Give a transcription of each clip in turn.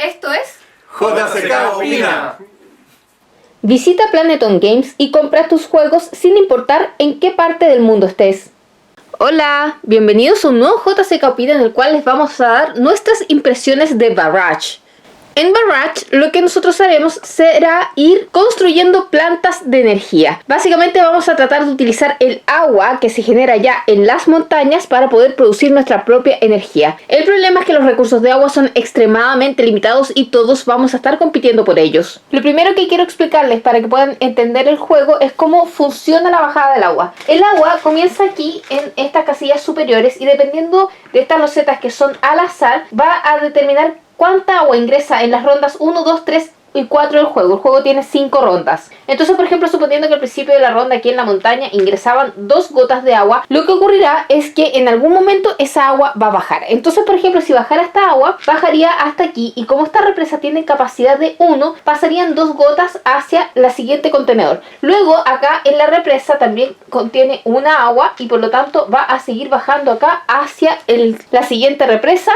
Esto es JCK Opina. Visita Planeton Games y compra tus juegos sin importar en qué parte del mundo estés. Hola, bienvenidos a un nuevo JCK Opina en el cual les vamos a dar nuestras impresiones de Barrage. En Barrage lo que nosotros haremos será ir construyendo plantas de energía. Básicamente vamos a tratar de utilizar el agua que se genera ya en las montañas para poder producir nuestra propia energía. El problema es que los recursos de agua son extremadamente limitados y todos vamos a estar compitiendo por ellos. Lo primero que quiero explicarles para que puedan entender el juego es cómo funciona la bajada del agua. El agua comienza aquí en estas casillas superiores y dependiendo de estas losetas que son al azar va a determinar cuánta agua ingresa en las rondas 1, 2, 3 y 4 del juego. El juego tiene 5 rondas. Entonces, por ejemplo, suponiendo que al principio de la ronda aquí en la montaña ingresaban 2 gotas de agua, lo que ocurrirá es que en algún momento esa agua va a bajar. Entonces, por ejemplo, si bajara esta agua, bajaría hasta aquí y como esta represa tiene capacidad de 1, pasarían 2 gotas hacia la siguiente contenedor. Luego, acá en la represa también contiene una agua y por lo tanto va a seguir bajando acá hacia la siguiente represa.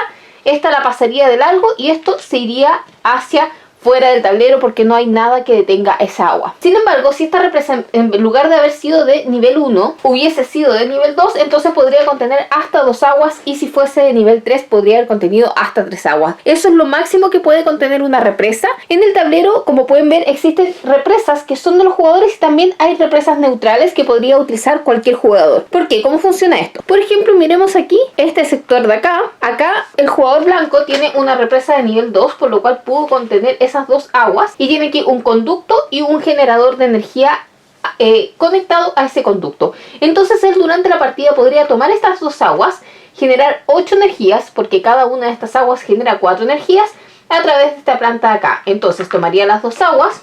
Esta la pasaría de largo y esto se iría hacia fuera del tablero porque no hay nada que detenga esa agua. Sin embargo, si esta represa en lugar de haber sido de nivel 1 hubiese sido de nivel 2, entonces podría contener hasta 2 aguas y si fuese de nivel 3 podría haber contenido hasta 3 aguas. Eso es lo máximo que puede contener una represa. En el tablero, como pueden ver, existen represas que son de los jugadores y también hay represas neutrales que podría utilizar cualquier jugador. ¿Por qué? ¿Cómo funciona esto? Por ejemplo, miremos aquí este sector de acá. Acá el jugador blanco tiene una represa de nivel 2, por lo cual pudo contener esas 2 aguas y tiene aquí un conducto y un generador de energía conectado a ese conducto. Entonces él durante la partida podría tomar estas 2 aguas, generar 8 energías, porque cada una de estas aguas genera 4 energías a través de esta planta de acá. Entonces tomaría las 2 aguas,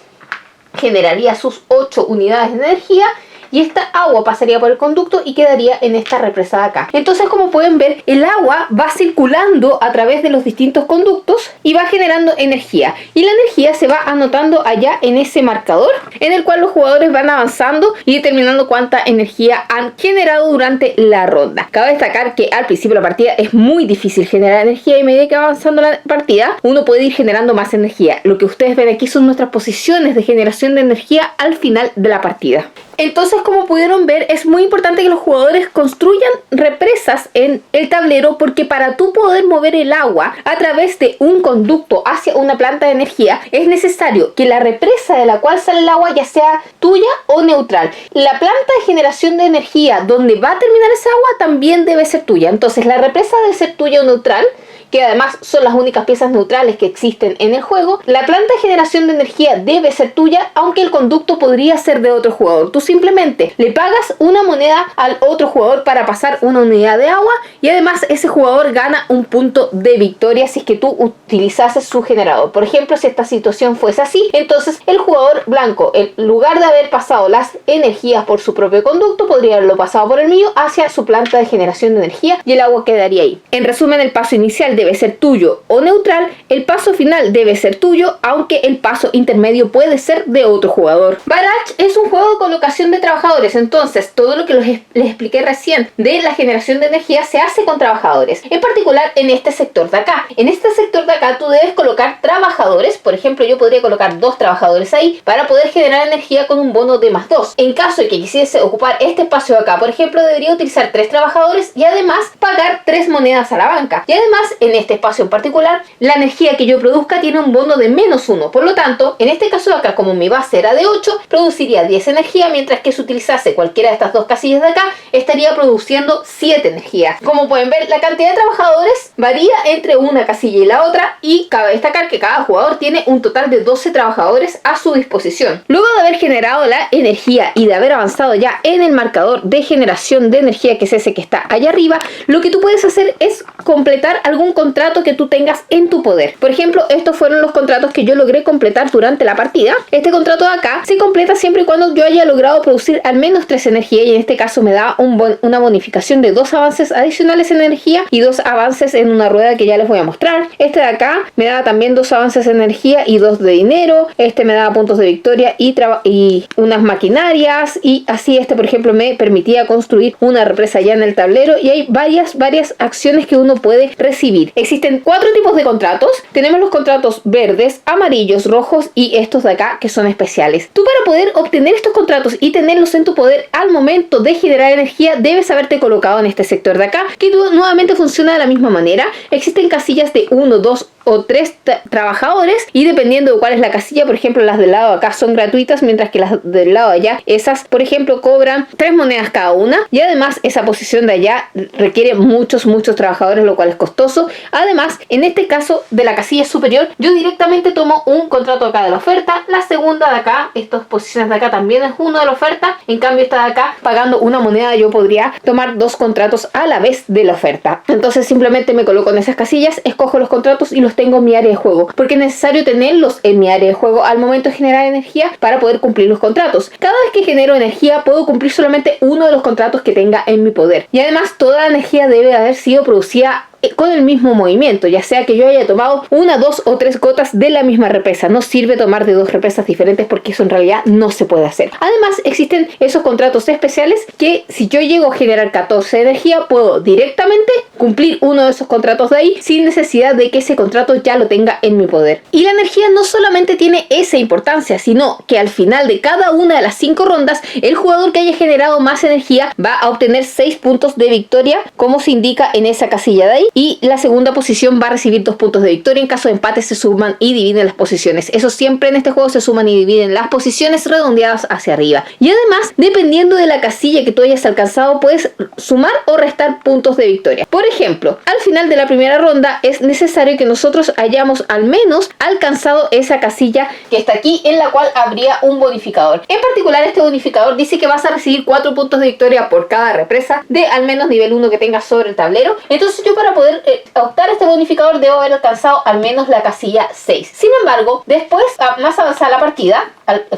generaría sus 8 unidades de energía y esta agua pasaría por el conducto y quedaría en esta represa de acá. Entonces, como pueden ver, el agua va circulando a través de los distintos conductos y va generando energía. Y la energía se va anotando allá en ese marcador, en el cual los jugadores van avanzando y determinando cuánta energía han generado durante la ronda. Cabe destacar que al principio de la partida es muy difícil generar energía y a medida que va avanzando la partida, uno puede ir generando más energía. Lo que ustedes ven aquí son nuestras posiciones de generación de energía al final de la partida. Entonces, como pudieron ver, es muy importante que los jugadores construyan represas en el tablero porque para tú poder mover el agua a través de un conducto hacia una planta de energía es necesario que la represa de la cual sale el agua ya sea tuya o neutral. La planta de generación de energía donde va a terminar esa agua también debe ser tuya. Entonces, la represa debe ser tuya o neutral, que además son las únicas piezas neutrales que existen en el juego. La planta de generación de energía debe ser tuya, aunque el conducto podría ser de otro jugador. Tú simplemente le pagas una moneda al otro jugador para pasar una unidad de agua y además ese jugador gana un punto de victoria si es que tú utilizases su generador. Por ejemplo, si esta situación fuese así, entonces el jugador blanco, en lugar de haber pasado las energías por su propio conducto, podría haberlo pasado por el mío hacia su planta de generación de energía y el agua quedaría ahí. En resumen, el paso inicial debe ser tuyo o neutral, el paso final debe ser tuyo, aunque el paso intermedio puede ser de otro jugador. Barrage es un juego de colocación de trabajadores, entonces todo lo que les expliqué recién de la generación de energía se hace con trabajadores, en particular en este sector de acá. En este sector de acá tú debes colocar trabajadores, por ejemplo yo podría colocar 2 trabajadores ahí para poder generar energía con un bono de +2. En caso de que quisiese ocupar este espacio de acá, por ejemplo, debería utilizar 3 trabajadores y además pagar 3 monedas a la banca. Y además en este espacio en particular, la energía que yo produzca tiene un bono de -1. Por lo tanto, en este caso de acá, como mi base era de 8, produciría 10 energía, mientras que si utilizase cualquiera de estas 2 casillas de acá, estaría produciendo 7 energía. Como pueden ver, la cantidad de trabajadores varía entre una casilla y la otra y cabe destacar que cada jugador tiene un total de 12 trabajadores a su disposición. Luego de haber generado la energía y de haber avanzado ya en el marcador de generación de energía, que es ese que está allá arriba, lo que tú puedes hacer es completar algún contrato que tú tengas en tu poder. Por ejemplo, estos fueron los contratos que yo logré completar durante la partida. Este contrato de acá se completa siempre y cuando yo haya logrado producir al menos 3 energía y en este caso me da una bonificación de 2 avances adicionales en energía y 2 avances en una rueda que ya les voy a mostrar. Este de acá me da también 2 avances en energía y 2 de dinero. Este me da puntos de victoria y unas maquinarias y así este, por ejemplo, me permitía construir una represa ya en el tablero y hay varias acciones que uno puede recibir. construir. Existen 4 tipos de contratos. Tenemos los contratos verdes, amarillos, rojos y estos de acá que son especiales. Tú, para poder obtener estos contratos y tenerlos en tu poder al momento de generar energía, debes haberte colocado en este sector de acá, que nuevamente funciona de la misma manera. Existen casillas de 1, 2 o 3 trabajadores, y dependiendo de cuál es la casilla, por ejemplo, las del lado de acá son gratuitas, mientras que las del lado de allá, esas, por ejemplo, cobran 3 monedas cada una, y además esa posición de allá requiere muchos trabajadores, lo cual es costoso. Además, en este caso de la casilla superior, yo directamente tomo un contrato acá de la oferta. La segunda de acá, estas posiciones de acá también es uno de la oferta. En cambio, esta de acá, pagando una moneda, yo podría tomar 2 contratos a la vez de la oferta. Entonces simplemente me coloco en esas casillas, escojo los contratos y los tengo en mi área de juego, porque es necesario tenerlos en mi área de juego al momento de generar energía para poder cumplir los contratos. Cada vez que genero energía puedo cumplir solamente uno de los contratos que tenga en mi poder, y además toda la energía debe haber sido producida con el mismo movimiento, ya sea que yo haya tomado 1, 2 o 3 gotas de la misma represa. No sirve tomar de 2 represas diferentes, porque eso en realidad no se puede hacer. Además, existen esos contratos especiales que, si yo llego a generar 14 de energía, puedo directamente cumplir uno de esos contratos de ahí sin necesidad de que ese contrato ya lo tenga en mi poder. Y la energía no solamente tiene esa importancia, sino que al final de cada una de las 5 rondas, el jugador que haya generado más energía va a obtener 6 puntos de victoria, como se indica en esa casilla de ahí. Y la segunda posición va a recibir 2 puntos de victoria. En caso de empate se suman y dividen las posiciones. Eso siempre en este juego se suman y dividen las posiciones redondeadas hacia arriba. Y además, dependiendo de la casilla que tú hayas alcanzado, puedes sumar o restar puntos de victoria. Por ejemplo, al final de la primera ronda es necesario que nosotros hayamos al menos alcanzado esa casilla que está aquí, en la cual habría un bonificador. En particular, este bonificador dice que vas a recibir 4 puntos de victoria por cada represa de al menos nivel 1 que tengas sobre el tablero. Entonces yo, para poder optar a este bonificador, debo haber alcanzado al menos la casilla 6. Sin embargo, después, más avanzada la partida,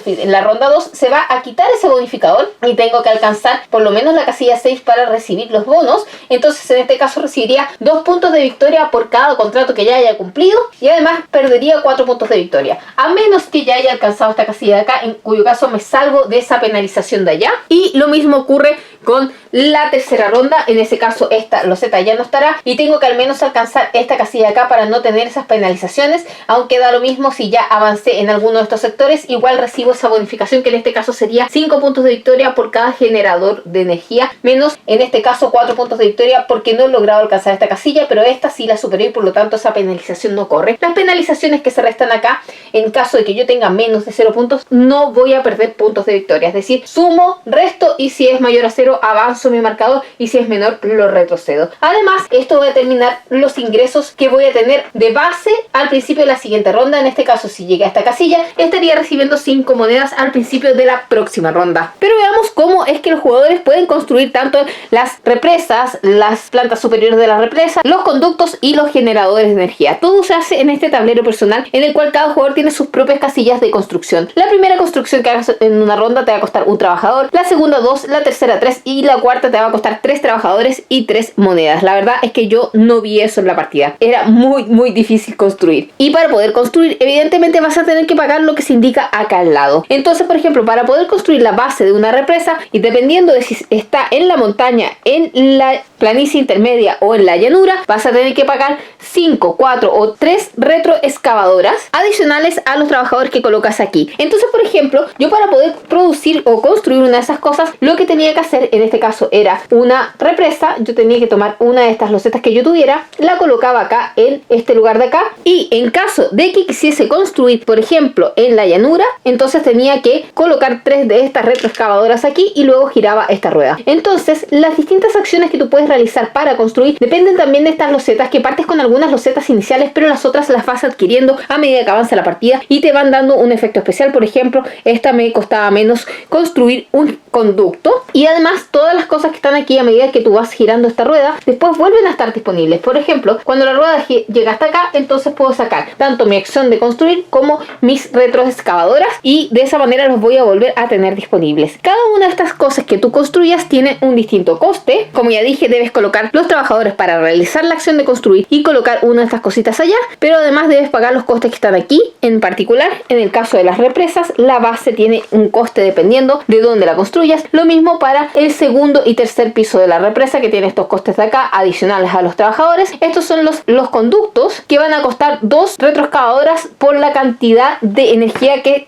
en la ronda 2, se va a quitar ese bonificador y tengo que alcanzar por lo menos la casilla 6 para recibir los bonos. Entonces, en este caso, recibiría 2 puntos de victoria por cada contrato que ya haya cumplido, y además perdería 4 puntos de victoria, a menos que ya haya alcanzado esta casilla de acá, en cuyo caso me salvo de esa penalización de allá. Y lo mismo ocurre con la tercera ronda. En ese caso, esta loseta ya no estará y tengo que al menos alcanzar esta casilla acá para no tener esas penalizaciones, aunque da lo mismo si ya avancé en alguno de estos sectores. Igual recibo esa bonificación, que en este caso sería 5 puntos de victoria por cada generador de energía, menos en este caso 4 puntos de victoria porque no he logrado alcanzar esta casilla, pero esta sí la superé y por lo tanto esa penalización no corre. Las penalizaciones que se restan acá, en caso de que yo tenga menos de 0 puntos, no voy a perder puntos de victoria, es decir, sumo, resto, y si es mayor a 0 avanzo mi marcador, y si es menor lo retrocedo. Además, esto va a determinar los ingresos que voy a tener de base al principio de la siguiente ronda. En este caso, si llegué a esta casilla, estaría recibiendo 5 monedas al principio de la próxima ronda. Pero veamos cómo es que los jugadores pueden construir tanto las represas, las plantas superiores de la represa, los conductos y los generadores de energía. Todo se hace en este tablero personal, en el cual cada jugador tiene sus propias casillas de construcción. La primera construcción que hagas en una ronda te va a costar un trabajador, la segunda 2, la tercera 3 y la cuarta te va a costar 3 trabajadores y 3 monedas. La verdad es que yo no vi eso en la partida. Era muy difícil construir. Y para poder construir, evidentemente vas a tener que pagar lo que se indica acá al lado. Entonces, por ejemplo, para poder construir la base de una represa, y dependiendo de si está en la montaña, en la planicie intermedia o en la llanura, vas a tener que pagar 5, 4 o 3 retroexcavadoras adicionales a los trabajadores que colocas aquí. Entonces, por ejemplo, yo, para poder producir o construir una de esas cosas, lo que tenía que hacer en este caso era una represa. Yo tenía que tomar una de estas losetas que yo tuviera, la colocaba acá en este lugar de acá, y en caso de que quisiese construir, por ejemplo, en la llanura, entonces tenía que colocar 3 de estas retroexcavadoras aquí y luego giraba esta rueda. Entonces, las distintas acciones que tú puedes realizar para construir dependen también de estas losetas, que partes con algunas losetas iniciales, pero las otras las vas adquiriendo a medida que avanza la partida y te van dando un efecto especial. Por ejemplo, esta me costaba menos construir un conducto, y además todas las cosas que están aquí, a medida que tú vas girando esta rueda, después vuelven a estar disponibles. Por ejemplo, cuando la rueda llega hasta acá, entonces puedo sacar tanto mi acción de construir como mis retroexcavadoras, y de esa manera los voy a volver a tener disponibles. Cada una de estas cosas que tú construyas tiene un distinto coste. Como ya dije, debes colocar los trabajadores para realizar la acción de construir y colocar una de estas cositas allá, pero además debes pagar los costes que están aquí. En particular, en el caso de las represas, la base tiene un coste dependiendo de dónde la construyas. Lo mismo para el segundo y tercer piso de la represa, que tiene estos costes de acá adicionales a los trabajadores. Estos son los conductos, que van a costar 2 retroexcavadoras por la cantidad de energía que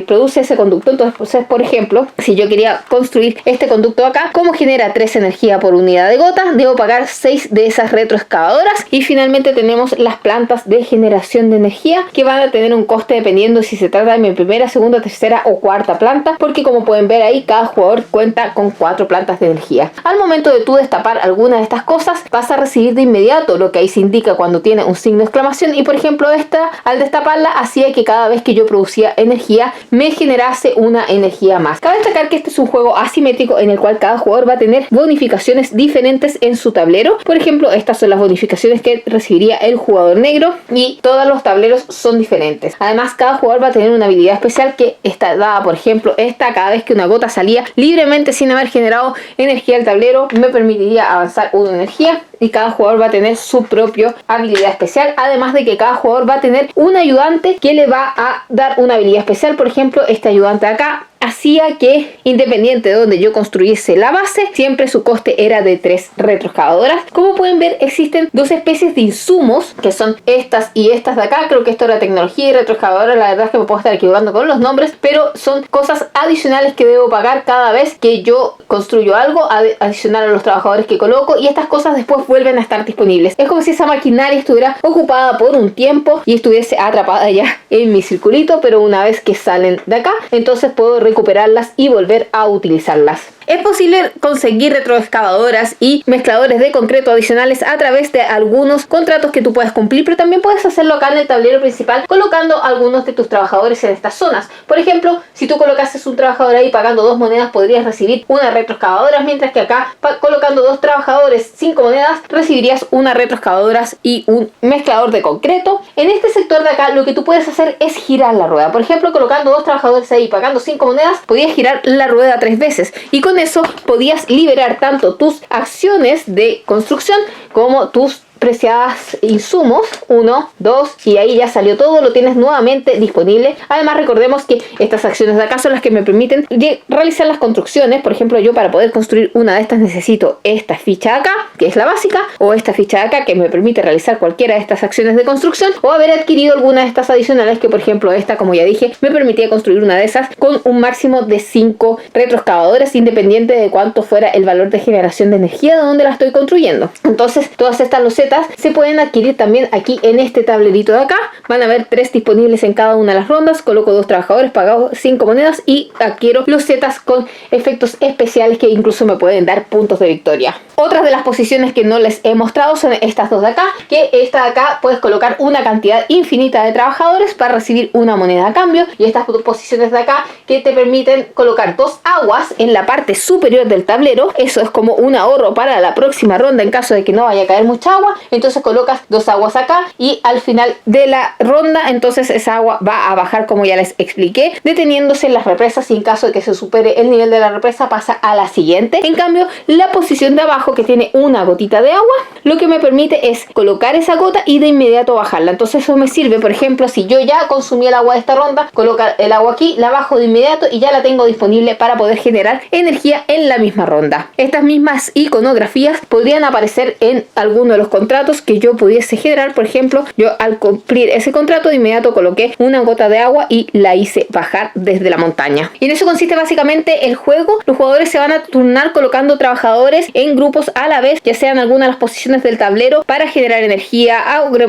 produce ese conducto. Entonces, por ejemplo, si yo quería construir este conducto acá, como genera 3 energía por unidad de gota, debo pagar 6 de esas retroexcavadoras. Y finalmente tenemos las plantas de generación de energía, que van a tener un coste dependiendo si se trata de mi primera, segunda, tercera o cuarta planta, porque como pueden ver ahí, cada jugador cuenta con 4 plantas de energía. Al momento de tú destapar alguna de estas cosas, vas a recibir de inmediato lo que ahí se indica cuando tiene un signo de exclamación, y por ejemplo esta, al destaparla, hacía que cada vez que yo producía energía me generase una energía más. Cabe destacar que este es un juego asimétrico en el cual cada jugador va a tener bonificaciones diferentes en su tablero. Por ejemplo, estas son las bonificaciones que recibiría el jugador negro, y todos los tableros son diferentes. Además, cada jugador va a tener una habilidad especial que está dada. Por ejemplo, esta, cada vez que una gota salía libremente sin haber generado energía al tablero, me permitiría avanzar una energía. Y cada jugador va a tener su propia habilidad especial, además de que cada jugador va a tener un ayudante que le va a dar una habilidad especial. Por ejemplo, este ayudante acá hacía que, independiente de donde yo construyese la base, siempre su coste era de 3 retroexcavadoras. Como pueden ver, existen 2 especies de insumos, que son estas y estas de acá. Creo que esto era tecnología y retroexcavadora, la verdad es que me puedo estar equivocando con los nombres, pero son cosas adicionales que debo pagar cada vez que yo construyo algo, adicional a los trabajadores que coloco, y estas cosas después vuelven a estar disponibles. Es como si esa maquinaria estuviera ocupada por un tiempo y estuviese atrapada ya en mi circulito, pero una vez que salen de acá, entonces puedo recuperarlas y volver a utilizarlas. Es posible conseguir retroexcavadoras y mezcladores de concreto adicionales a través de algunos contratos que tú puedes cumplir, pero también puedes hacerlo acá en el tablero principal colocando algunos de tus trabajadores en estas zonas. Por ejemplo, si tú colocases un trabajador ahí pagando 2 monedas, podrías recibir una retroexcavadora, mientras que acá colocando 2 trabajadores 5 monedas recibirías una retroexcavadora y un mezclador de concreto. En este sector de acá lo que tú puedes hacer es girar la rueda. Por ejemplo, colocando 2 trabajadores ahí pagando 5 monedas, podías girar la rueda 3 veces, y con eso podías liberar tanto tus acciones de construcción como tus preciados insumos. 1, 2, y ahí ya salió todo, lo tienes nuevamente disponible. Además, recordemos que estas acciones de acá son las que me permiten realizar las construcciones. Por ejemplo, yo para poder construir una de estas necesito esta ficha de acá, que es la básica, o esta ficha de acá, que me permite realizar cualquiera de estas acciones de construcción, o haber adquirido alguna de estas adicionales, que por ejemplo esta, como ya dije, me permitía construir una de esas con un máximo de 5 retroexcavadores, independiente de cuánto fuera el valor de generación de energía de donde la estoy construyendo. Entonces, todas estas losetas se pueden adquirir también aquí en este tablerito de acá. Van a haber 3 disponibles en cada una de las rondas. Coloco 2 trabajadores, pago 5 monedas y adquiero losetas con efectos especiales que incluso me pueden dar puntos de victoria. Otras de las posiciones que no les he mostrado son estas 2 de acá, que esta de acá puedes colocar una cantidad infinita de trabajadores para recibir una moneda a cambio, y estas posiciones de acá que te permiten colocar 2 aguas en la parte superior del tablero. Eso es como un ahorro para la próxima ronda en caso de que no vaya a caer mucha agua. Entonces colocas 2 aguas acá, y al final de la ronda entonces esa agua va a bajar, como ya les expliqué, deteniéndose en las represas, y en caso de que se supere el nivel de la represa pasa a la siguiente. En cambio, la posición de abajo, que tiene una gotita de agua, lo que me permite es colocar esa gota y de inmediato bajarla. Entonces eso me sirve, por ejemplo, si yo ya consumí el agua de esta ronda, coloco el agua aquí, la bajo de inmediato y ya la tengo disponible para poder generar energía en la misma ronda. Estas mismas iconografías podrían aparecer en alguno de los contratos que yo pudiese generar. Por ejemplo, yo al cumplir ese contrato de inmediato coloqué una gota de agua y la hice bajar desde la montaña. Y en eso consiste básicamente el juego. Los jugadores se van a turnar colocando trabajadores en grupos a la vez, ya sean algunas de las posiciones del tablero, para generar energía,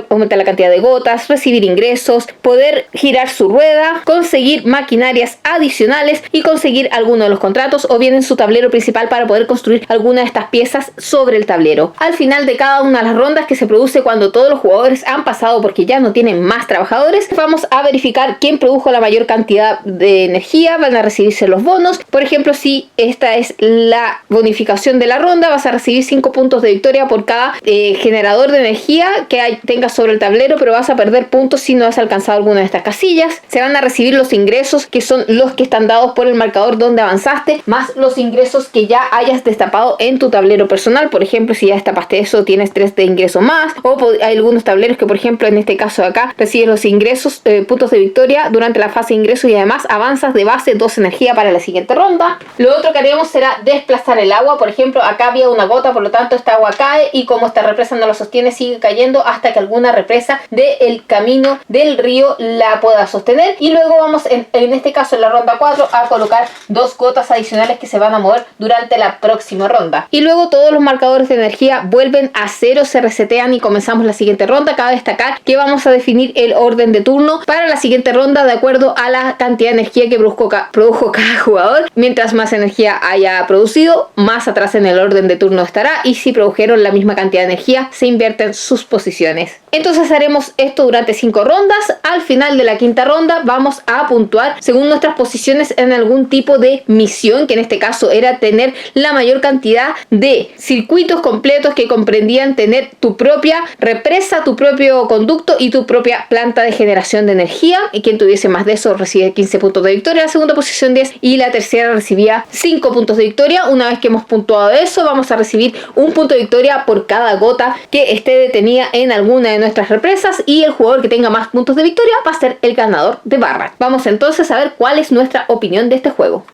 aumentar la cantidad de gotas, recibir ingresos, poder girar su rueda, conseguir maquinarias adicionales y conseguir alguno de los contratos, o bien en su tablero principal para poder construir alguna de estas piezas sobre el tablero. Al final de cada una de las rondas rondas que se produce cuando todos los jugadores han pasado porque ya no tienen más trabajadores. Vamos a verificar quién produjo la mayor cantidad de energía, van a recibirse los bonos. Por ejemplo, si esta es la bonificación de la ronda, vas a recibir 5 puntos de victoria por cada generador de energía que tengas sobre el tablero, pero vas a perder puntos si no has alcanzado alguna de estas casillas. Se van a recibir los ingresos, que son los que están dados por el marcador donde avanzaste, más los ingresos que ya hayas destapado en tu tablero personal. Por ejemplo, si ya destapaste eso, tienes 3 de ingreso más, o hay algunos tableros que, por ejemplo, en este caso de acá, recibes los ingresos, puntos de victoria durante la fase de ingreso, y además avanzas de base 2 energía para la siguiente ronda. Lo otro que haremos será desplazar el agua. Por ejemplo, acá había una gota, por lo tanto esta agua cae, y como esta represa no la sostiene, sigue cayendo hasta que alguna represa del camino del río la pueda sostener. Y luego vamos en este caso en la ronda 4 a colocar 2 gotas adicionales que se van a mover durante la próxima ronda. Y luego todos los marcadores de energía vuelven a 0, se resetean y comenzamos la siguiente ronda. Cabe destacar que vamos a definir el orden de turno para la siguiente ronda de acuerdo a la cantidad de energía que produjo cada jugador. Mientras más energía haya producido, más atrás en el orden de turno estará, y si produjeron la misma cantidad de energía, se invierten sus posiciones. Entonces haremos esto durante 5 rondas. Al final de la quinta ronda vamos a puntuar según nuestras posiciones en algún tipo de misión, que en este caso era tener la mayor cantidad de circuitos completos que comprendían tener tu propia represa, tu propio conducto y tu propia planta de generación de energía, y quien tuviese más de eso recibe 15 puntos de victoria, la segunda posición 10 y la tercera recibía 5 puntos de victoria. Una vez que hemos puntuado eso, vamos a recibir un punto de victoria por cada gota que esté detenida en alguna de nuestras represas, y el jugador que tenga más puntos de victoria va a ser el ganador de Barrage. Vamos entonces a ver cuál es nuestra opinión de este juego.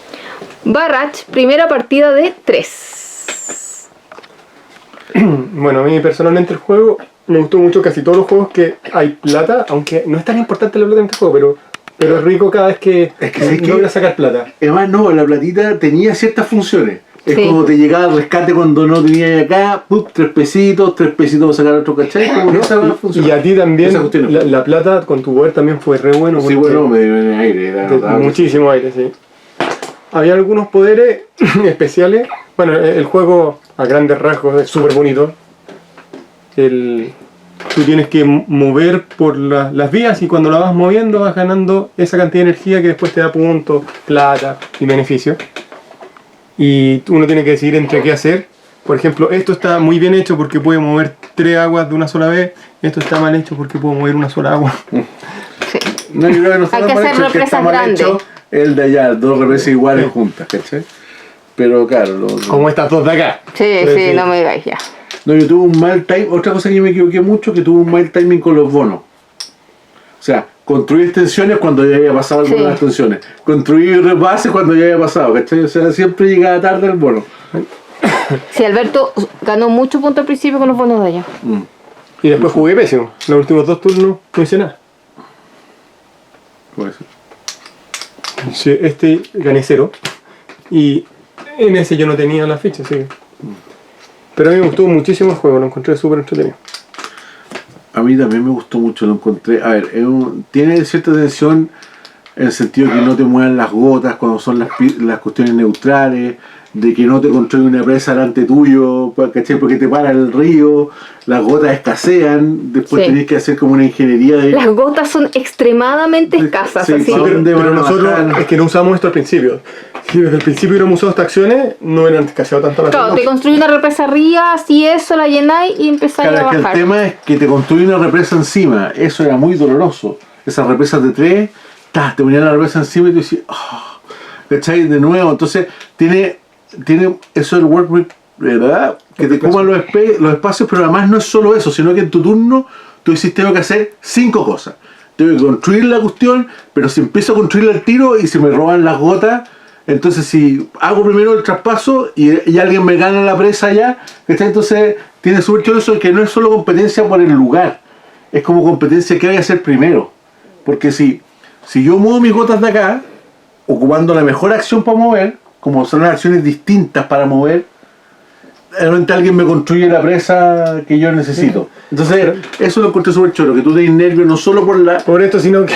Barrage, primera partida de 3. Bueno, a mí personalmente el juego me gustó mucho. Casi todos los juegos que hay plata, aunque no es tan importante la plata en este juego, pero es rico cada vez que logra sacar plata. Además, no, la platita tenía ciertas funciones. Es Sí. como te llegaba el rescate cuando no tenías acá, 3 pesitos para sacar otro, ¿cachai? Como que esa va a funcionar. Y a ti también, Esa cuestión no. la plata con tu poder también fue re bueno. Sí, porque bueno, me dio en aire, era notable. muchísimo aire, sí. Había algunos poderes especiales. Bueno, el juego a grandes rasgos es súper bonito. Tú tienes que mover por las vías, y cuando la vas moviendo vas ganando esa cantidad de energía que después te da puntos, plata y beneficios. Y uno tiene que decidir entre qué hacer. Por ejemplo, esto está muy bien hecho porque puede mover 3 aguas de una sola vez. Esto está mal hecho porque puedo mover una sola agua. Sí. No, yo creo que no está Hay que mal hacer hecho, el que está represas mal grandes. hecho, el de allá, 2 represas iguales juntas, ¿cachai? Pero claro, Como estas dos de acá. Sí, Pero sí, no me digáis ya. No, yo tuve un mal timing. Otra cosa que me equivoqué mucho, que tuve un mal timing con los bonos. O sea, construir extensiones cuando ya había pasado alguna de las extensiones. Construir bases cuando ya había pasado, ¿cachai? O sea, siempre llegaba tarde el bono. Sí, Alberto ganó mucho punto al principio con los bonos de allá. Y después jugué pésimo. Los últimos 2 turnos no hice nada. Puede ser. Sí, gané 0. Y en ese yo no tenía la ficha, así que... Pero a mí me gustó muchísimo el juego, lo encontré súper entretenido. A mí también me gustó mucho, lo encontré. A ver, tiene cierta tensión en el sentido de que no te muevan las gotas cuando son las cuestiones neutrales, de que no te controle una presa delante tuyo, ¿cachai? Porque te para el río, las gotas escasean, después Sí. tenés que hacer como una ingeniería de... Las gotas son extremadamente escasas, Sí, así. sí. Pero ¿Dónde van a nosotros bajar? es que no usamos esto al principio. Si desde el principio hubiéramos usado estas acciones, no hubieran escaseado tanto la Claro, te construís una represa arriba, así eso, la llenáis y empezáis Claro, a es que el bajar. tema es que te construye una represa encima, eso era muy doloroso. Esas represas de 3, te ponían la represa encima y tú decías, oh, ¿cachai? De nuevo, entonces tiene eso del work rate, ¿verdad? Que te coman los espacios, pero además no es solo eso, sino que en tu turno tú dices, tengo que hacer 5 cosas. Tengo que construir la cuestión, pero si empiezo a construirla al tiro y se me roban las gotas, entonces si hago primero el traspaso y alguien me gana la presa allá, ¿cachai? Entonces tiene súper chulo eso, que no es solo competencia por el lugar, es como competencia que hay que hacer primero. Porque si yo muevo mis gotas de acá, ocupando la mejor acción para mover, como son las acciones distintas para mover, realmente alguien me construye la presa que yo necesito. Entonces, eso lo encontré súper choro, que tú tenés nervios no solo por esto, sino que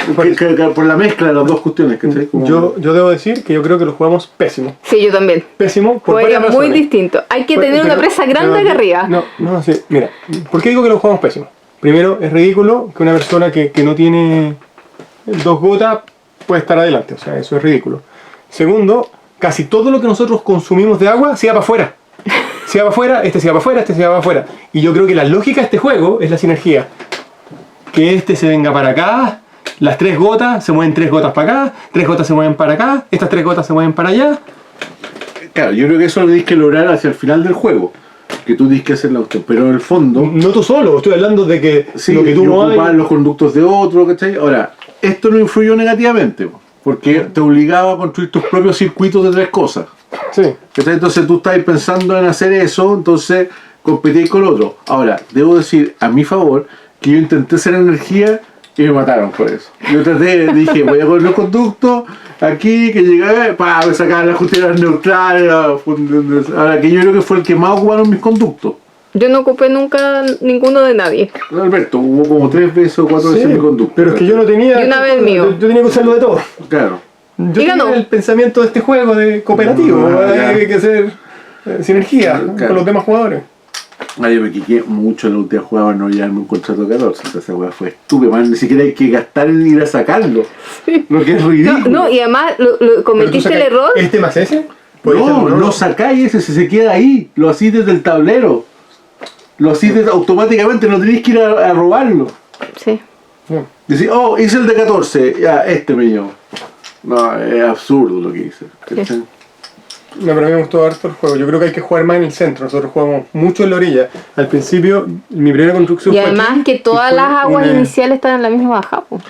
por la mezcla de las dos cuestiones. ¿Cachai? Como- yo debo decir que yo creo que lo jugamos pésimo. Sí, yo también. Pésimo por Juega varias muy razones. distinto. Hay que Pero- tener una pero- presa grande pero- acá arriba. No, sí. Mira, ¿por qué digo que lo jugamos pésimo? Primero, es ridículo que una persona que no tiene 2 gotas puede estar adelante. O sea, eso es ridículo. Segundo, casi todo lo que nosotros consumimos de agua se va para afuera. Se va para afuera, este se va para afuera, este se va para afuera. Y yo creo que la lógica de este juego es la sinergia. Que este se venga para acá, las 3 gotas se mueven 3 gotas para acá, 3 gotas se mueven para acá, estas 3 gotas se mueven para allá. Claro, yo creo que eso lo tienes que lograr hacia el final del juego. Que tú tienes que hacer la cuestión. Pero en el fondo, No tú solo, estoy hablando de que sí, lo que tú y no ocupar hay. los conductos de otro, ¿cachai? Ahora, esto no influyó negativamente, porque te obligaba a construir tus propios circuitos de 3 cosas. Sí. ¿Cachai? Entonces tú estás pensando en hacer eso, entonces competís con el otro. Ahora, debo decir a mi favor que yo intenté hacer energía y me mataron por eso. Yo dije, voy a poner los conductos aquí, que llegué, me sacaban las justicias neutrales. Ahora, que yo creo que fue el que más ocuparon mis conductos. Yo no ocupé nunca ninguno de nadie. Alberto, hubo como 3 veces o 4 veces Sí, mi conducto. pero es que yo no tenía. Y una vez el mío. Yo tenía que usarlo de todo. Claro. Yo Y tenía ganó. el pensamiento de este juego de cooperativo. Ya. Hay que hacer sinergia Claro. con los demás jugadores. Yo me quiqué mucho en la última jugada para no llevarme un contrato 14. O sea, esa hueá fue estúpida, man. Ni siquiera hay que gastar en ir a sacarlo. Lo que es ridículo. No, y además Pero tú cometiste el sacas error. ¿Este más ese? No sacáis ese, se queda ahí. Lo hacís desde el tablero. Lo hacís automáticamente, no tenéis que ir a robarlo. Sí. Decís, oh, hice el de 14, ya, este me llevo. No, es absurdo lo que hice. ¿cachai? No, pero a mí me gustó harto el juego. Yo creo que hay que jugar más en el centro. Nosotros jugamos mucho en la orilla. Al principio, mi primera construcción Y fue además aquí, que todas y fue las aguas una- iniciales están en la misma baja. Po.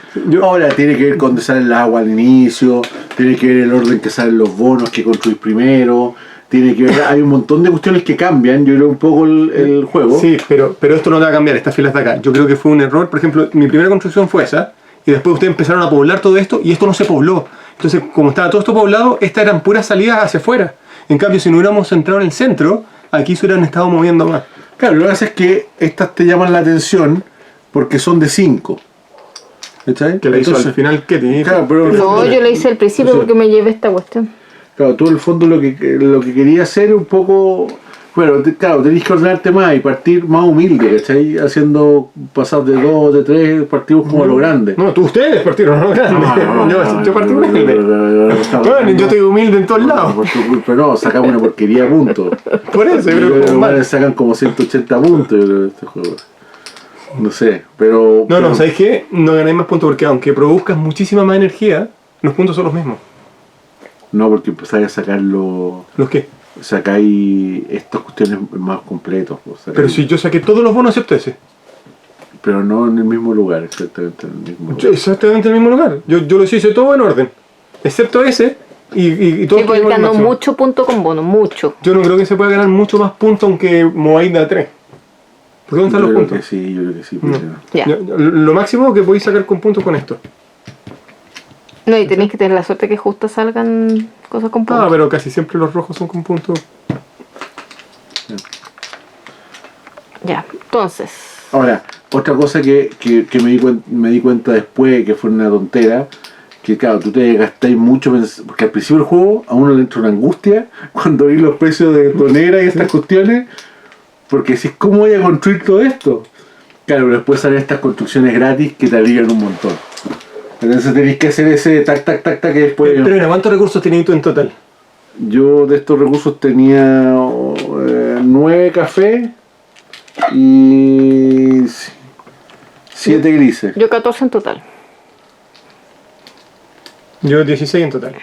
Ahora tiene que ver con dónde salen las aguas al inicio, tiene que ver el orden que salen los bonos que construís primero, tiene que ver, hay un montón de cuestiones que cambian, yo creo un poco el juego. Sí, pero esto no te va a cambiar, estas filas de acá. Yo creo que fue un error. Por ejemplo, mi primera construcción fue esa. Y después ustedes empezaron a poblar todo esto y esto no se pobló. Entonces, como estaba todo esto poblado, estas eran puras salidas hacia afuera. En cambio, si no hubiéramos centrado en el centro, aquí se hubieran estado moviendo más. Claro, lo que pasa es que estas te llaman la atención porque son de 5. ¿Cachai? Que la hizo Entonces, al final, ¿qué te dijo? Claro, pero No, yo lo hice al principio Sí. porque me llevé esta cuestión. claro, tú en el fondo lo que quería hacer un poco, bueno, claro, tenés que ordenarte más y partir más humilde, ¿cachai? Haciendo pasar de 2, de 3, partimos como a lo grande. No, ustedes partieron, no grande. Yo partí humilde. Bueno, yo estoy humilde en todos lados. Por tu culpa no, sacamos una porquería a punto. Por eso, yo creo que Los es mal. manes sacan como 180 puntos yo creo, de este juego. No sé, pero... No, pero- ¿sabes qué? No ganáis más puntos porque aunque produzcas muchísima más energía, los puntos son los mismos. No, porque empezáis a sacarlo... ¿Los qué? Sacáis estas cuestiones más completos. pues, sacáis- Pero si yo saqué todos los bonos excepto ese. Pero no en el mismo lugar, exactamente en el mismo lugar. Exactamente en el mismo lugar. Yo los hice todo en orden. Excepto ese y todo Sí, porque ganó mucho punto con bono, mucho. Yo no creo que se pueda ganar mucho más puntos aunque mováis de a 3. ¿Por dónde están Yo los creo puntos? que sí, yo creo que sí. No. porque- Ya. Lo máximo que podéis sacar con puntos con esto. No, y tenéis que tener la suerte que justo salgan cosas con puntos. Ah, pero casi siempre los rojos son con puntos. Ya, entonces. Ahora, otra cosa que me di cuenta después, que fue una tontera, que claro, tú te gastáis mucho, porque al principio del juego a uno le entra una angustia cuando vi los precios de tonera y estas cuestiones, porque si ¿cómo voy a construir todo esto? Claro, pero después salen estas construcciones gratis que te alivian un montón. Entonces tenéis que hacer ese tac, tac, tac, tac, que después... Pero mira, ¿cuántos recursos tenías tú en total? Yo de estos recursos tenía 9 cafés y 7 grises. Yo 14 en total. Yo 16 en total.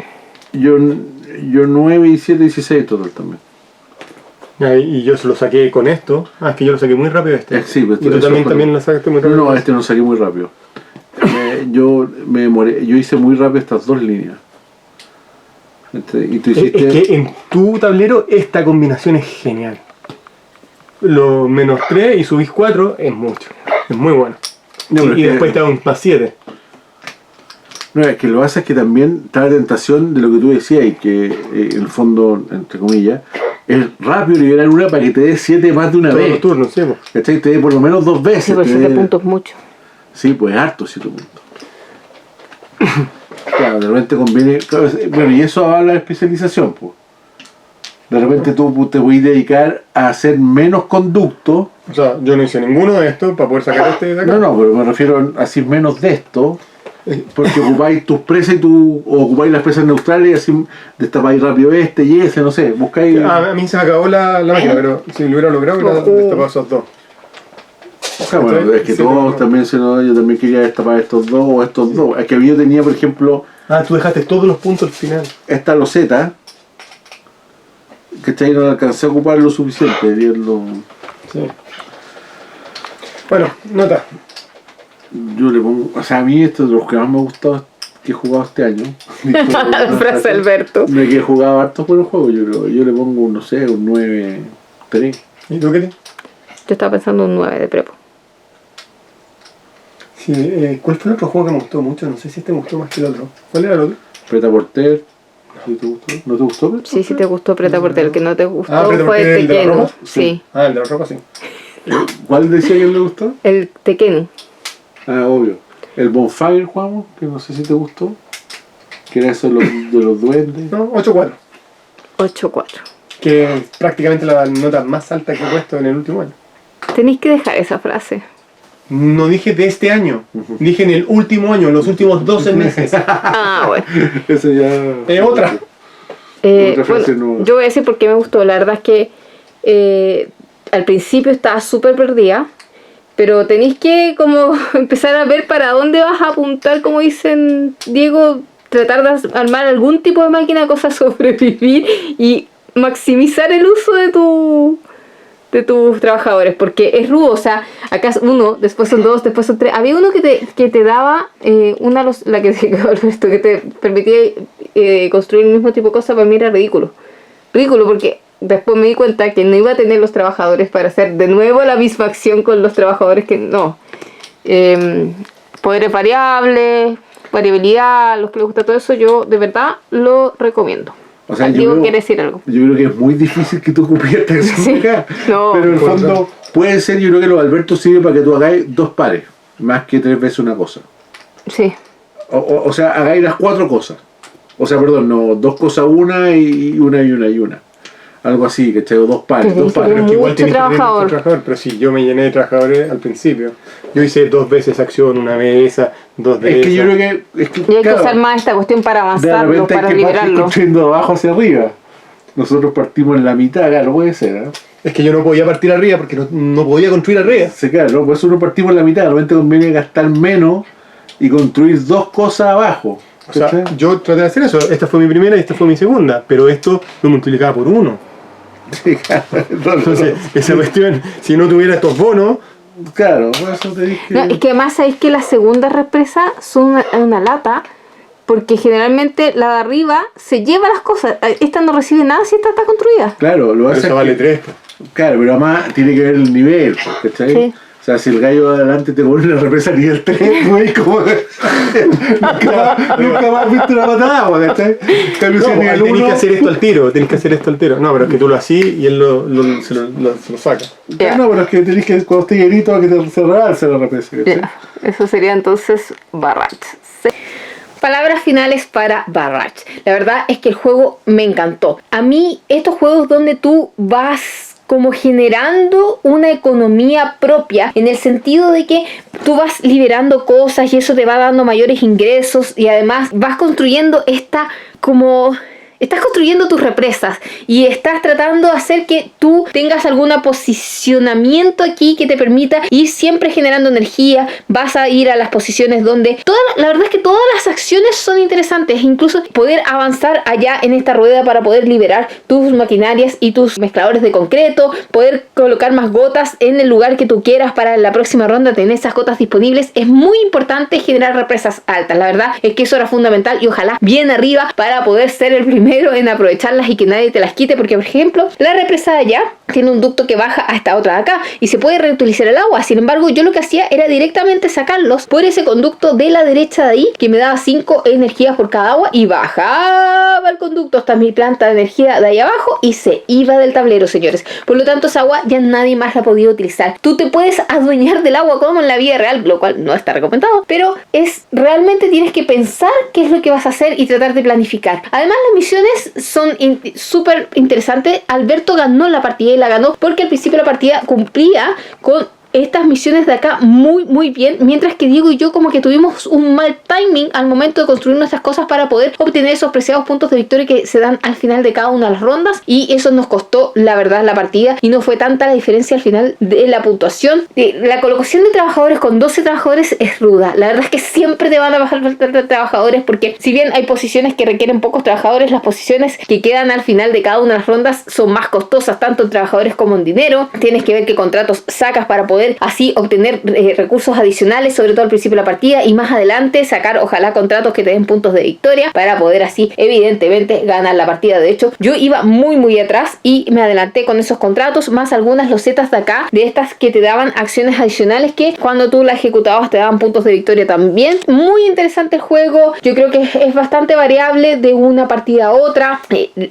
Yo 9 y 7, 16 total también. Y yo se lo saqué con esto. Ah, es que yo lo saqué muy rápido este. Sí, pues y tú eso también fue- lo sacaste muy rápido. No, este no saqué muy rápido. Yo me demoré, yo hice muy rápido estas 2 líneas. Y tú hiciste... Es que en tu tablero esta combinación es genial. Lo menos 3 y subís 4 es mucho. Es muy bueno. No, pero y es que- después te da un más 7. No, es que lo que pasa es que también está la tentación de lo que tú decías y que en el fondo, entre comillas, es rápido liberar una para que te dé 7 más de una Todos vez. los turnos, sí, pues. ¿Cachai? Te dé por lo menos 2 veces. Sí, por te 7 dé- puntos mucho. Sí, pues harto 7 puntos. Claro, de repente conviene. Claro, bueno, y eso habla de especialización, pues. De repente tú te puedes dedicar a hacer menos conductos. O sea, yo no hice ninguno de estos para poder sacar este de acá. No, pero me refiero a así menos de esto. Porque ocupáis tus presas o ocupáis las presas neutrales y así destapáis rápido este y ese, no sé, buscáis. A mí se me acabó la máquina, pero si lo hubiera logrado, hubiera destapado esos dos. Bueno, es que Sí, todos no. también, yo también quería destapar estos dos o estos dos. Es que yo tenía, por ejemplo, Ah, tú dejaste todos los puntos al final. esta loseta, que no alcancé a ocupar lo suficiente, diría Sí. Bueno, nota. yo le pongo, o sea, a mí esto es de los que más me ha gustado que he jugado este año. La frase de Alberto. De que he jugado harto por el juego, yo creo. Yo le pongo, no sé, un 9-3. ¿Y tú qué? Yo estaba pensando un 9 de prepo. Sí, ¿cuál fue el otro juego que me gustó mucho? No sé si este me gustó más que el otro. ¿Cuál era el otro? Preta Porter. ¿Sí te gustó? ¿No te gustó? Preta Sí, sí te gustó Preta Porter. El que no te gustó Preta fue Porter, el ¿el de la Tequenu. ropa? Sí, Ah, el de la ropa, sí. ¿Cuál decía que le gustó? el Tequenu. Ah, obvio. El Bonfire jugamos, que no sé si te gustó. Que era eso de los duendes. No, 8-4. 8-4. Que es prácticamente la nota más alta que he puesto en el último año. Tenéis que dejar esa frase. No dije de este año, dije en el último año, en los últimos 12 meses. Ah, bueno. Eso ya. Otra. Otra frase Bueno, nueva. yo voy a decir por qué me gustó. La verdad es que al principio estaba súper perdida, pero tenéis que como empezar a ver para dónde vas a apuntar, como dicen Diego, tratar de armar algún tipo de máquina, cosa sobrevivir y maximizar el uso de tus trabajadores, porque es rudo. O sea, acá es uno, después son dos, después son tres. Había uno que te daba la que que te permitía construir el mismo tipo de cosas. Para mí era ridículo porque después me di cuenta que no iba a tener los trabajadores para hacer de nuevo la misma acción con los trabajadores, que no. Poderes variables, variabilidad, los que les gusta todo eso, yo de verdad lo recomiendo. O sea, Diego quiere decir algo. Yo creo que es muy difícil que tú copies esta acción Sí. acá. No. Pero en el fondo puede ser, yo creo que los Albertos sirve para que tú hagáis 2 pares, más que 3 veces una cosa. Sí. O sea, hagáis las 4 cosas. O sea, perdón, no, 2 cosas una y una. Algo así, que o 2 pares, Pero 2 dice pares. que Que igual mucho tienes que tener trabajador. mucho trabajador. Pero sí, yo me llené de trabajadores al principio. Yo hice 2 veces acción, una vez esa, 2 de Es que yo esa. creo que. Es que Y hay que claro, usar más esta cuestión para de avanzarlo, repente para hay que partir liberarlo. construyendo de abajo hacia arriba. Nosotros partimos en la mitad, claro, puede ser, ¿eh? Es que yo no podía partir arriba porque no podía construir arriba. Sí, claro, por eso nosotros partimos en la mitad. De repente conviene gastar menos y construir 2 cosas abajo. O sea, ¿cachai? yo traté de hacer eso. Esta fue mi primera y esta fue mi segunda. Pero esto lo multiplicaba por 1. Sí, claro. Entonces, esa cuestión, si no tuviera estos bonos, Claro, por eso te dije. No, es que además sabéis que las segundas represas son una lata, porque generalmente la de arriba se lleva las cosas. Esta no recibe nada si esta está construida. Claro, lo pero hace. eso vale 3. Claro, pero además tiene que ver el nivel, ¿cachai? Sí. O sea, si el gallo de adelante te pone una represa nivel 3, güey, como. nunca más viste una patada, güey, ¿cachai? En cambio, si a nivel Tenés que 1. hacer esto al tiro, tenés que hacer esto al tiro. No, pero es que tú lo hacís y él se lo saca. Ya. No, pero es que tenés que, cuando esté llenito, que te se rebalse la represa, ¿cachai? Ya, eso sería entonces Barrage. Sí. Palabras finales para Barrage. La verdad es que el juego me encantó. A mí, estos juegos donde tú vas como generando una economía propia, en el sentido de que tú vas liberando cosas y eso te va dando mayores ingresos, y además vas construyendo estás construyendo tus represas y estás tratando de hacer que tú tengas algún posicionamiento aquí que te permita ir siempre generando energía. Vas a ir a las posiciones donde la verdad es que todas las acciones son interesantes, incluso poder avanzar allá en esta rueda para poder liberar tus maquinarias y tus mezcladores de concreto, poder colocar más gotas en el lugar que tú quieras para la próxima ronda tener esas gotas disponibles. Es muy importante generar represas altas. La verdad es que eso era fundamental, y ojalá bien arriba para poder ser el primero en aprovecharlas y que nadie te las quite, porque por ejemplo la represa de allá tiene un ducto que baja a esta otra de acá y se puede reutilizar el agua. Sin embargo, yo lo que hacía era directamente sacarlos por ese conducto de la derecha de ahí, que me daba 5 energías por cada agua, y bajaba el conducto hasta mi planta de energía de ahí abajo y se iba del tablero, señores. Por lo tanto, esa agua ya nadie más la ha podido utilizar. Tú te puedes adueñar del agua como en la vida real, lo cual no está recomendado, pero realmente tienes que pensar qué es lo que vas a hacer y tratar de planificar. Además, las misiones son súper interesantes. Alberto ganó la partida y la ganó porque al principio de la partida cumplía con estas misiones de acá muy bien, mientras que Diego y yo como que tuvimos un mal timing al momento de construir nuestras cosas para poder obtener esos preciados puntos de victoria que se dan al final de cada una de las rondas, y eso nos costó la verdad la partida, y no fue tanta la diferencia al final de la puntuación. La colocación de trabajadores con 12 trabajadores es ruda. La verdad es que siempre te van a bajar falta trabajadores, porque si bien hay posiciones que requieren pocos trabajadores, las posiciones que quedan al final de cada una de las rondas son más costosas, tanto en trabajadores como en dinero. Tienes que ver qué contratos sacas para poder así obtener recursos adicionales, sobre todo al principio de la partida, y más adelante sacar ojalá contratos que te den puntos de victoria para poder así evidentemente ganar la partida. De hecho, yo iba muy atrás y me adelanté con esos contratos, más algunas losetas de acá, de estas que te daban acciones adicionales que cuando tú las ejecutabas te daban puntos de victoria también. Muy interesante el juego, yo creo que es bastante variable de una partida a otra.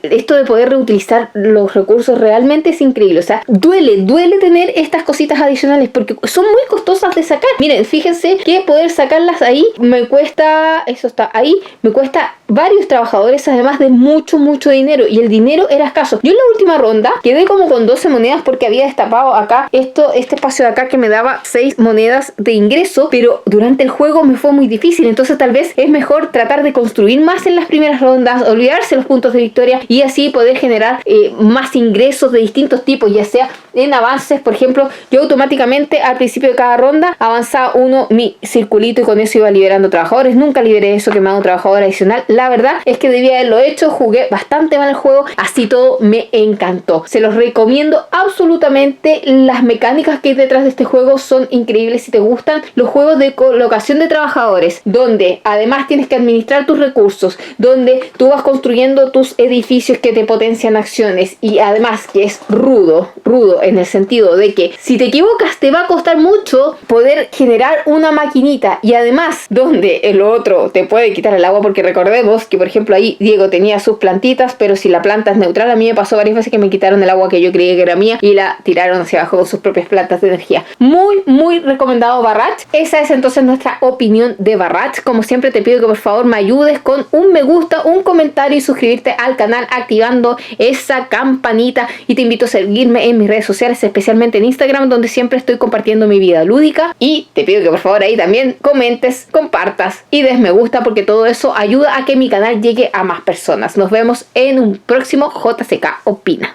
Esto de poder reutilizar los recursos realmente es increíble. O sea, duele tener estas cositas adicionales porque son muy costosas de sacar. Miren, fíjense que poder sacarlas ahí me cuesta, eso está ahí, me cuesta varios trabajadores, además de mucho dinero, y el dinero era escaso. Yo en la última ronda quedé como con 12 monedas porque había destapado acá este espacio de acá que me daba 6 monedas de ingreso, pero durante el juego me fue muy difícil. Entonces tal vez es mejor tratar de construir más en las primeras rondas, olvidarse los puntos de victoria y así poder generar más ingresos de distintos tipos, ya sea en avances. Por ejemplo, yo automáticamente al principio de cada ronda avanzaba mi circulito y con eso iba liberando trabajadores. Nunca liberé eso que me da un trabajador adicional. La verdad es que debía haberlo hecho. Jugué bastante mal el juego, así todo me encantó. Se los recomiendo absolutamente. Las mecánicas que hay detrás de este juego son increíbles. Si te gustan los juegos de colocación de trabajadores, donde además tienes que administrar tus recursos, donde tú vas construyendo tus edificios que te potencian acciones, y además que es rudo en el sentido de que si te equivocas te va a costar mucho poder generar una maquinita, y además donde el otro te puede quitar el agua, porque recordemos que por ejemplo ahí Diego tenía sus plantitas, pero si la planta es neutral, a mí me pasó varias veces que me quitaron el agua que yo creía que era mía y la tiraron hacia abajo con sus propias plantas de energía. Muy recomendado Barrage. Esa es entonces nuestra opinión de Barrage. Como siempre te pido que por favor me ayudes con un me gusta, un comentario y suscribirte al canal activando esa campanita, y te invito a seguirme en mis redes sociales, especialmente en Instagram, donde siempre estoy compartiendo mi vida lúdica, y te pido que por favor ahí también comentes, compartas y des me gusta, porque todo eso ayuda a que mi canal llegue a más personas. Nos vemos en un próximo JCK Opina.